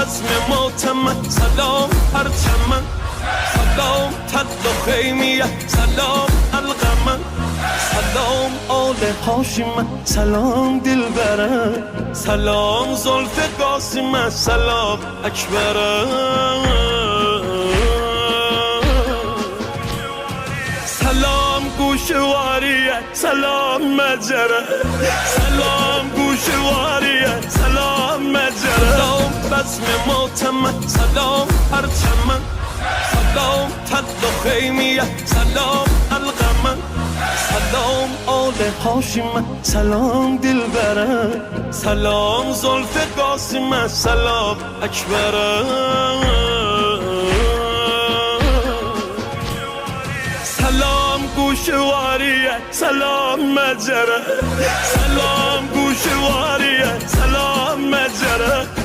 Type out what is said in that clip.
بزم ماتم سلام پرچم سلام تد و خیمیه سلام القمه سلام آل هاشم سلام دلبره سلام زلف قاسم سلام اکبره سلام گوشواریه سلام مجره سلام گوشواریه سلام مجره سلام بزم ماتم سلام پرچم سلام تد و خیمیه سلام القمه سلام آل هاشم سلام دلبره سلام زلف قاسم سلام اکبره سلام گوشواریه سلام مجره سلام گوشواریه سلام مجره